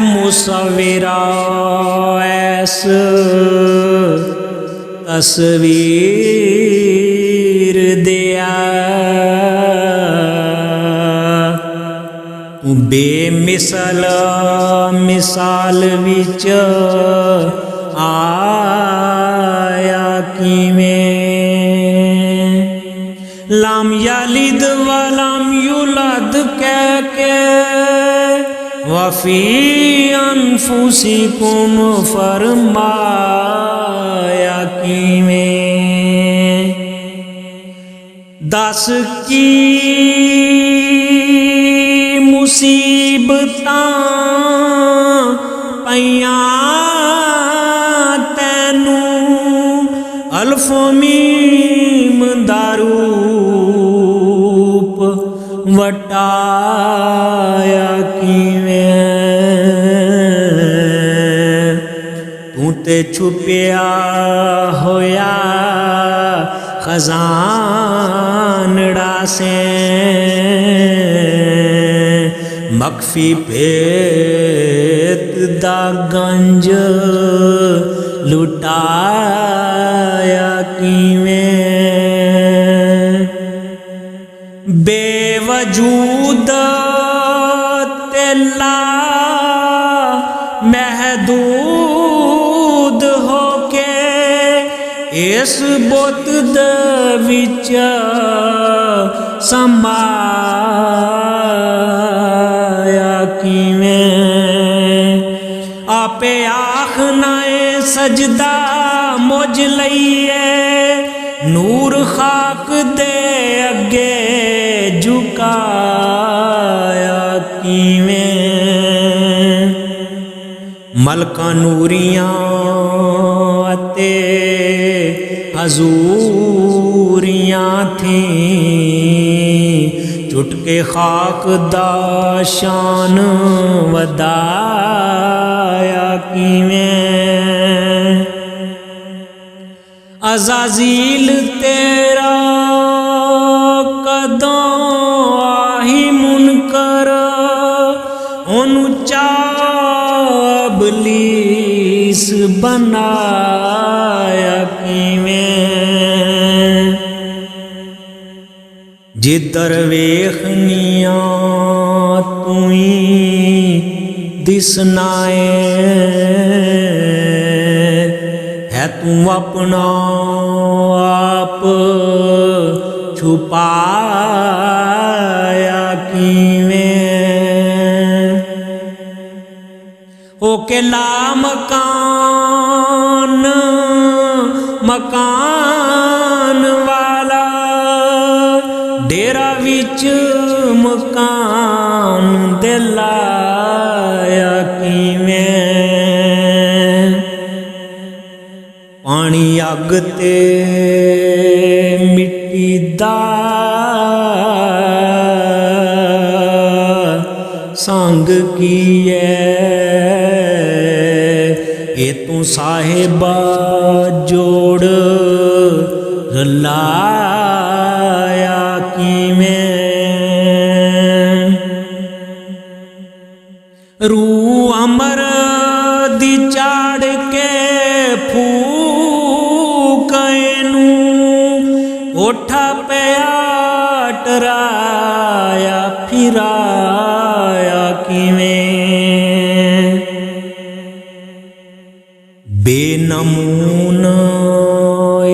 मुसविरा ऐस तस्वीर दिया बेमिसल मिसाल विच आया किवें लाम यलिद वलम युलद कह के वफ़ी अनफुसिकुम फरमाया किवें दस की मुसीबतां पईयां तैनूं अल्फो मीम दा रूप वटाया किवें तू ते छुपिया होया खजानड़ा से मख्फी भेत दा गंज लुटाया किवें बेवजूद तेला महदूद होके इस बुत दे विच समाया किवें आपे आखना सजदा मुझ लईए नूर खाक दे अगे झुकाया किवें मलका नूरियां अते हजूरियां थी चुटके खाक दा शान वधाया किवें अज़ाज़ील तेरा कदों आही मुनकर ओनू चाबलीस बनाया किवें जिधर वेखनिया तूई दिसनाए है तू अपना आप छुपाया किवें ओ के ला मकान मकान वाला डेरा विच मकान दिलाया किवें पानी अग ते मिट्टी दा संग कीए ये तू साहिबा जोड़ रलाया किवें रूह अमर दी चाड़ के फूकनू ओठा पे टराया फिराया किवें बेनमून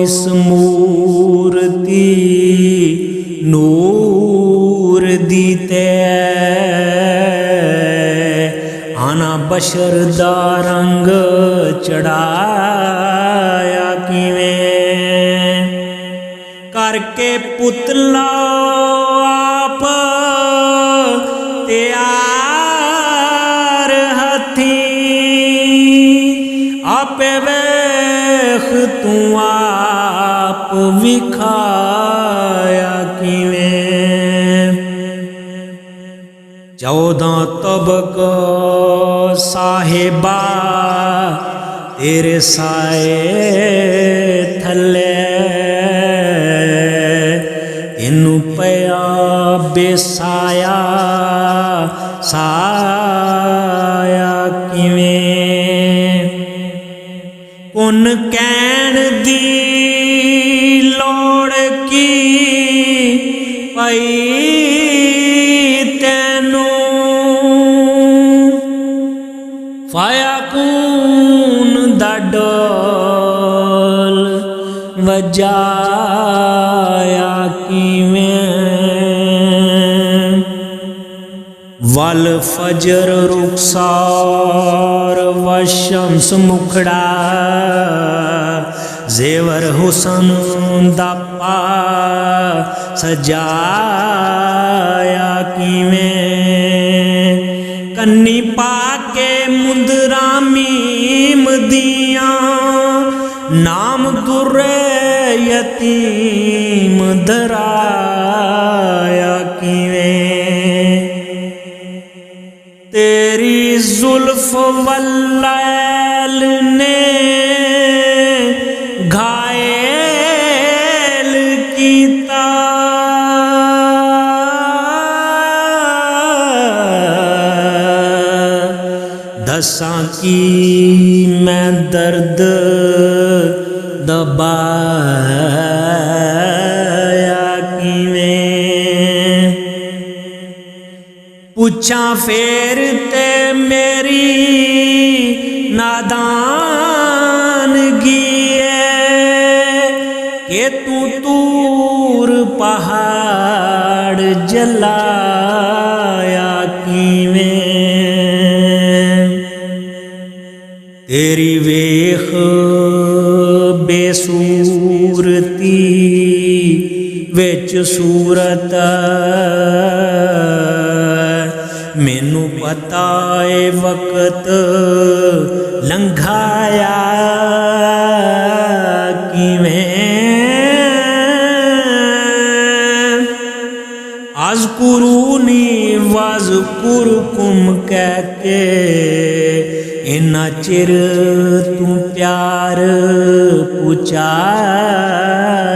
इस मूर्ति नूर दी ते आना बशर दा रंग चढ़ाया किवें करके पुतला आप तैयार हथी आपे वेख तू आप विखाया किवें 14 तबक साहिबा तेरे साए थले इनू पया बेसाया साया ਕਿਵੇਂ। ਕੁਨ ਕਹਿਣ ਦੀ ਲੋੜ ਕੀ ਪਈ ਤੈਨੂੰ, ਫਾਇਆ ਕੂਨ ਦਾ ਡੋਲ ਵਜਾਇਆ ਕਿਵੇਂ। ਵਲ ਫਜਰ ਰੁਖਸਾਰ ਵ ਸ਼ਮਸ ਮੁਖੜਾ, ਜ਼ੇਵਰ ਹੁਸਨ ਦਾ ਪਾ ਸਜਾਇਆ ਕਿਵੇਂ। ਕੰਨੀ ਪਾ ਕੇ ਮੁੰਦਰਾਂ ਮੀਮ ਦੀਆਂ, ਨਾਮ ਦੁਰੇ ਯਤੀਮ ਧਰਾਇਆ ਕਿਵੇਂ। ਤੇਰੀ ਜ਼ੁਲਫ ਵੱਲੈਲ ਨੇ ਘਾਇਲ ਕੀਤਾ, ਦੱਸਾਂ ਕੀ ਮੈਂ ਦਰਦ ਦਬਾਇਆ ਕਿਵੇਂ। ਪੁੱਛਾਂ ਫੇਰ ਤੇ ਮੇਰੀ ਨਾਦਾਨਗੀ ਏ, ਕਿ ਤੂੰ ਤੂਰ ਪਹਾੜ ਜਲਾਇਆ ਕਿਵੇਂ। ਤੇਰੀ ਵੇਖ ਬੇਸੂਰਤੀ ਵਿੱਚ ਸੂਰਤ, ਮੈਨੂੰ ਪਤਾ ਏ ਵਕਤ ਲੰਘਾਇਆ ਕਿਵੇਂ। ਅਜ਼ਕੁਰੂਨੀ ਵਜ਼ਕੁਰਕੁਮ ਕਹਿ ਕੇ, ਇੰਨਾ ਚਿਰ ਤੂੰ ਪਿਆਰ ਪੁਚਾਇਆ